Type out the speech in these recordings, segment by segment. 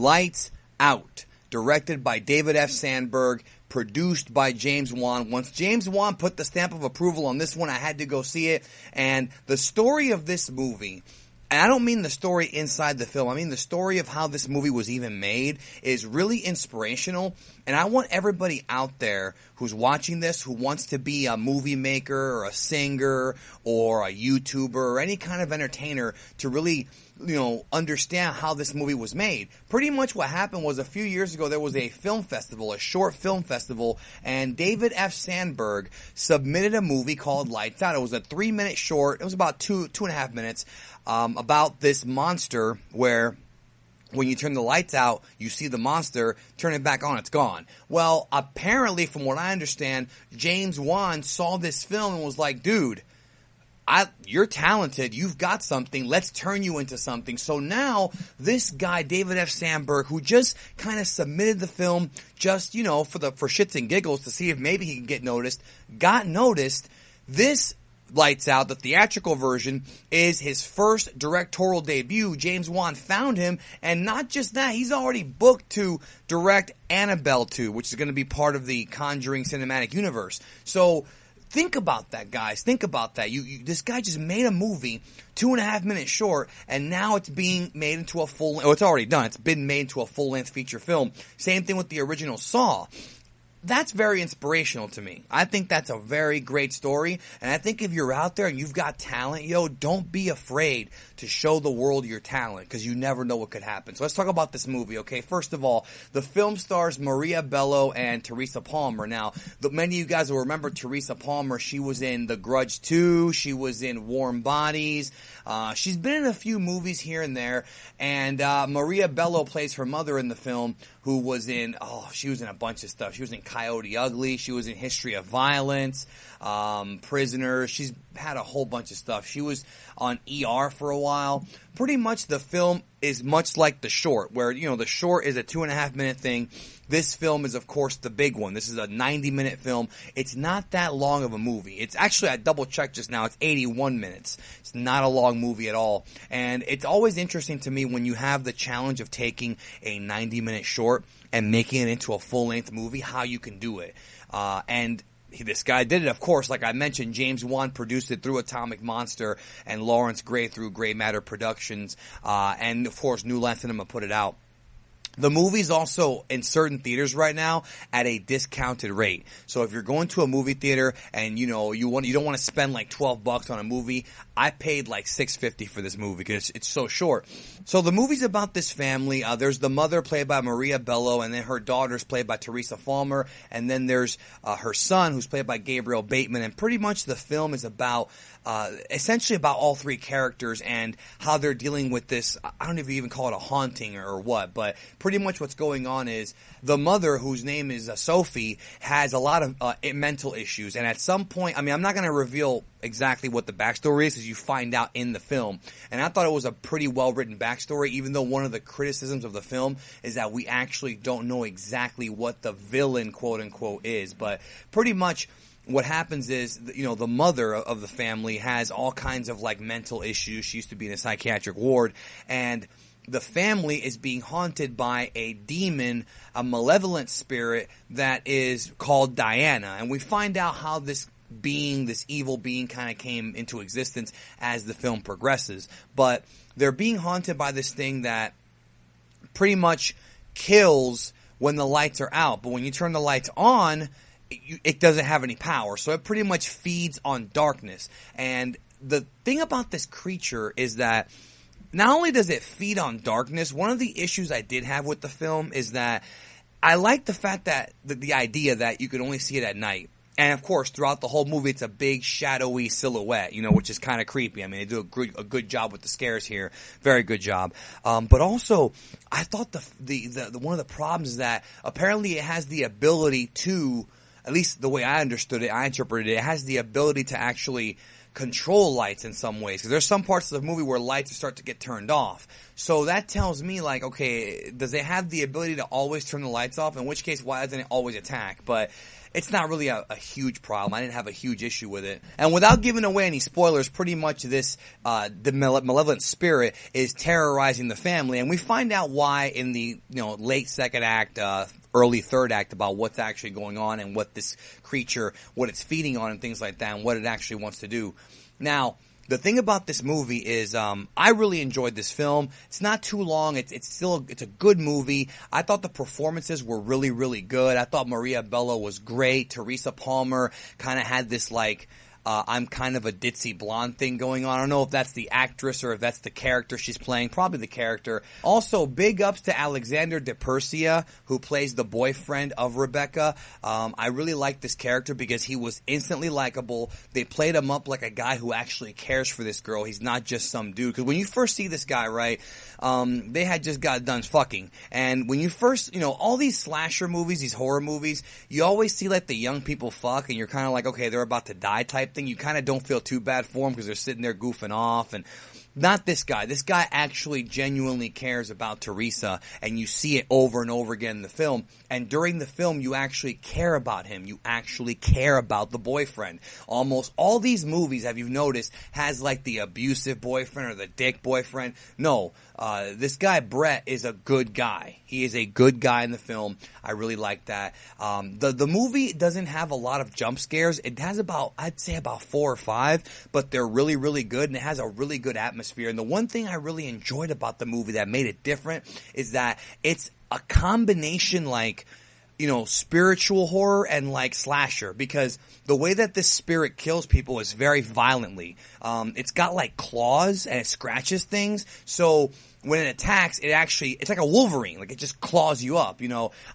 Lights Out, directed by David F. Sandberg, produced by James Wan. Once James Wan put the stamp of approval on this one, I had to go see it. And the story of this movie, and I don't mean the story inside the film, I mean the story of how this movie was even made, is really inspirational. And I want everybody out there who's watching this, who wants to be a movie maker or a singer or a YouTuber or any kind of entertainer, to really, understand how this movie was made. Pretty much what happened was, a few years ago there was a film festival, a short film festival, and David F. Sandberg submitted a movie called Lights Out. It was a 3-minute short. It was about 2.5 minutes, about this monster where when you turn the lights out, you see the monster, turn it back on, it's gone. Well, apparently, from what I understand, James Wan saw this film and was like, dude, you're talented, you've got something, let's turn you into something. So now, this guy, David F. Sandberg, who just kind of submitted the film just, for shits and giggles to see if maybe he can get noticed, got noticed. This Lights Out, the theatrical version, is his first directorial debut. James Wan found him, and not just that, he's already booked to direct Annabelle 2, which is going to be part of the Conjuring cinematic universe. So, think about that, guys. Think about that. This guy just made a movie, 2.5 minutes short, and now it's being made into a it's already done. It's been made into a full-length feature film. Same thing with the original Saw. That's very inspirational to me. I think that's a very great story, and I think if you're out there and you've got talent, don't be afraid to show the world your talent, because you never know what could happen. So let's talk about this movie, okay? First of all, the film stars Maria Bello and Teresa Palmer. Now, many of you guys will remember Teresa Palmer. She was in The Grudge 2. She was in Warm Bodies. She's been in a few movies here and there, and Maria Bello plays her mother in the film, who was in, she was in a bunch of stuff. She was in Coyote Ugly. She was in History of Violence, Prisoners. She's had a whole bunch of stuff. She was on ER for a while. Pretty much the film is much like the short, where, the short is a 2.5 minute thing. This film is, of course, the big one. This is a 90-minute film. It's not that long of a movie. It's actually, I double-checked just now, it's 81 minutes. It's not a long movie at all. And it's always interesting to me when you have the challenge of taking a 90-minute short and making it into a full-length movie, how you can do it. And this guy did it, of course. Like I mentioned, James Wan produced it through Atomic Monster, and Lawrence Gray through Gray Matter Productions, and of course New Line Cinema put it out. The movie's also in certain theaters right now at a discounted rate. So if you're going to a movie theater and you don't want to spend like $12 on a movie, I paid like $6.50 for this movie because it's so short. So the movie's about this family. There's the mother played by Maria Bello, and then her daughter's played by Teresa Palmer, and then there's her son who's played by Gabriel Bateman. And pretty much the film is about essentially about all three characters and how they're dealing with this. I don't even call it a haunting or what, but pretty much what's going on is the mother, whose name is Sophie, has a lot of mental issues. And at some point, I'm not going to reveal exactly what the backstory is, as you find out in the film. And I thought it was a pretty well-written backstory, even though one of the criticisms of the film is that we actually don't know exactly what the villain, quote-unquote, is. But pretty much what happens is, the mother of the family has all kinds of, mental issues. She used to be in a psychiatric ward, and the family is being haunted by a demon, a malevolent spirit that is called Diana. And we find out how this evil being kind of came into existence as the film progresses. But they're being haunted by this thing that pretty much kills when the lights are out. But when you turn the lights on, it doesn't have any power. So it pretty much feeds on darkness. And the thing about this creature is that not only does it feed on darkness, one of the issues I did have with the film is that I like the fact that the idea that you could only see it at night. And of course, throughout the whole movie, it's a big shadowy silhouette, which is kind of creepy. I mean, they do a good job with the scares here. Very good job. But also, I thought the one of the problems is that apparently it has the ability to, at least the way I understood it, I interpreted it, it has the ability to actually control lights in some ways. Because there's some parts of the movie where lights start to get turned off. So that tells me, okay, does it have the ability to always turn the lights off? In which case, why doesn't it always attack? But it's not really a huge problem. I didn't have a huge issue with it. And without giving away any spoilers, pretty much this the malevolent spirit is terrorizing the family, and we find out why in the late second act, early third act, about what's actually going on and what this creature, what it's feeding on and things like that, and what it actually wants to do. Now, the thing about this movie is, I really enjoyed this film. It's not too long. It's a good movie. I thought the performances were really, really good. I thought Maria Bello was great. Teresa Palmer kind of had this I'm kind of a ditzy blonde thing going on. I don't know if that's the actress or if that's the character she's playing. Probably the character. Also, big ups to Alexander DePersia, who plays the boyfriend of Rebecca. I really like this character because he was instantly likable. They played him up like a guy who actually cares for this girl. He's not just some dude. Because when you first see this guy, right, they had just got done fucking. And when you first, all these slasher movies, these horror movies, you always see like the young people fuck and you're kind of like, okay, they're about to die type thing. You kind of don't feel too bad for them because they're sitting there goofing off. And not this guy. This guy actually genuinely cares about Teresa, and you see it over and over again in the film. And during the film, you actually care about him. You actually care about the boyfriend. Almost all these movies, have you noticed, has like the abusive boyfriend or the dick boyfriend. No, this guy, Brett, is a good guy. He is a good guy in the film. I really like that. The movie doesn't have a lot of jump scares. It has I'd say about 4 or 5, but they're really, really good, and it has a really good atmosphere. And the one thing I really enjoyed about the movie that made it different is that it's a combination spiritual horror and like slasher, because the way that this spirit kills people is very violently. It's got like claws and it scratches things. So when it attacks, it's like a Wolverine. Like it just claws you up,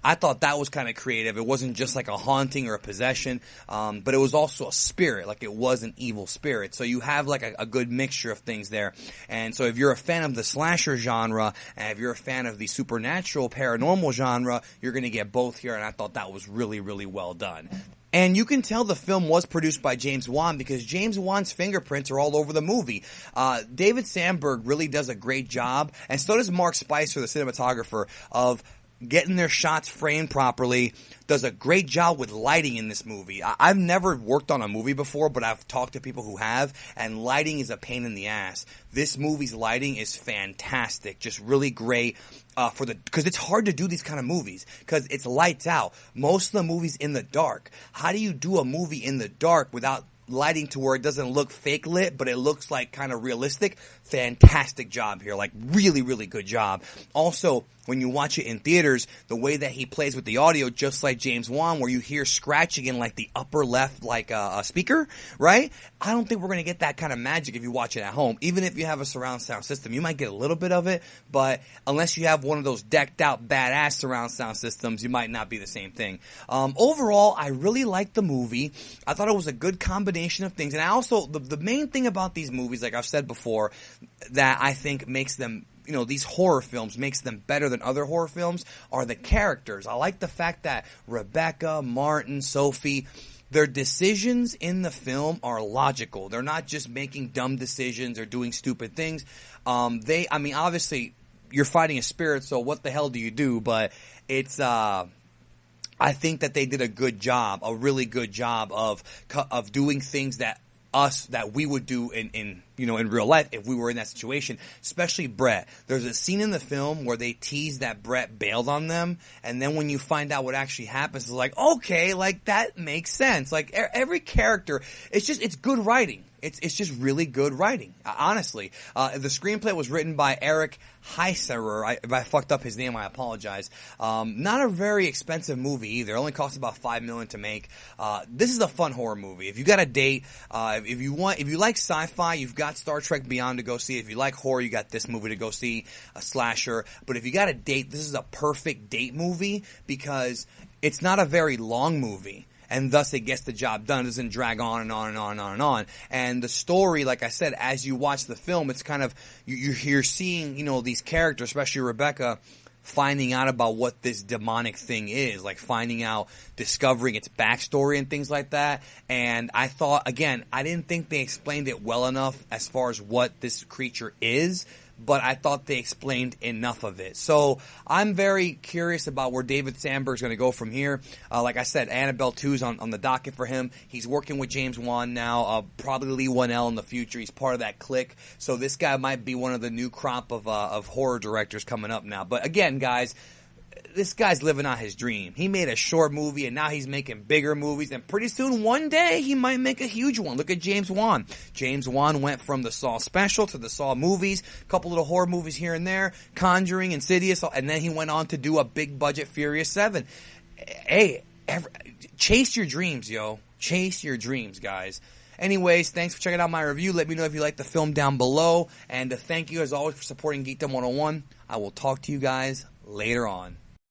I thought that was kind of creative. It wasn't just like a haunting or a possession, but it was also a spirit. Like it was an evil spirit. So you have like a good mixture of things there. And so if you're a fan of the slasher genre, and if you're a fan of the supernatural paranormal genre, you're going to get both here. And I thought that was really, really well done. And you can tell the film was produced by James Wan because James Wan's fingerprints are all over the movie. David Sandberg really does a great job, and so does Mark Spicer, the cinematographer, of getting their shots framed properly. Does a great job with lighting in this movie. I've never worked on a movie before, but I've talked to people who have, and lighting is a pain in the ass. This movie's lighting is fantastic, just really great. Because it's hard to do these kind of movies because it's lights out. Most of the movies in the dark. How do you do a movie in the dark without lighting to where it doesn't look fake lit, but it looks like kind of realistic? Fantastic job here. Like really, really good job. Also, when you watch it in theaters, the way that he plays with the audio, just like James Wan, where you hear scratching in like the upper left, like a speaker, right? I don't think we're going to get that kind of magic if you watch it at home. Even if you have a surround sound system, you might get a little bit of it, but unless you have one of those decked out badass surround sound systems, you might not be the same thing. Overall, I really liked the movie. I thought it was a good combination of things. And I also, the main thing about these movies, like I've said before, that I think makes them, these horror films makes them better than other horror films are the characters. I like the fact that Rebecca, Martin, Sophie, their decisions in the film are logical. They're not just making dumb decisions or doing stupid things. Obviously, you're fighting a spirit, so what the hell do you do? But it's, I think that they did a good job, a really good job of doing things that we would do in real life if we were in that situation, especially Brett. There's a scene in the film where they tease that Brett bailed on them, and then when you find out what actually happens, it's like, okay, like that makes sense. Like every character, it's good writing. It's just really good writing, honestly. The screenplay was written by Eric Heiserer. If I fucked up his name, I apologize. Not a very expensive movie either. It only cost about $5 million to make. This is a fun horror movie. If you got a date, if you like sci-fi, you've got Star Trek Beyond to go see. If you like horror, you got this movie to go see, a slasher. But if you got a date, this is a perfect date movie because it's not a very long movie. And thus it gets the job done. It doesn't drag on and on and on and on and on. And the story, like I said, as you watch the film, it's kind of, you're seeing, these characters, especially Rebecca, finding out about what this demonic thing is, like finding out, discovering its backstory and things like that. And I thought, again, I didn't think they explained it well enough as far as what this creature is. but I thought they explained enough of it. So I'm very curious about where David Sandberg's going to go from here. Like I said, Annabelle 2's on the docket for him. He's working with James Wan now, probably Lee Whannell in the future. He's part of that clique. So this guy might be one of the new crop of horror directors coming up now. But again, guys, this guy's living out his dream. He made a short movie, and now he's making bigger movies, and pretty soon, one day, he might make a huge one. Look at James Wan. James Wan went from the Saw special to the Saw movies, a couple little horror movies here and there, Conjuring, Insidious, and then he went on to do a big-budget Furious 7. Hey, chase your dreams, yo. Chase your dreams, guys. Anyways, thanks for checking out my review. Let me know if you like the film down below, and thank you, as always, for supporting Geekdom 101. I will talk to you guys later on.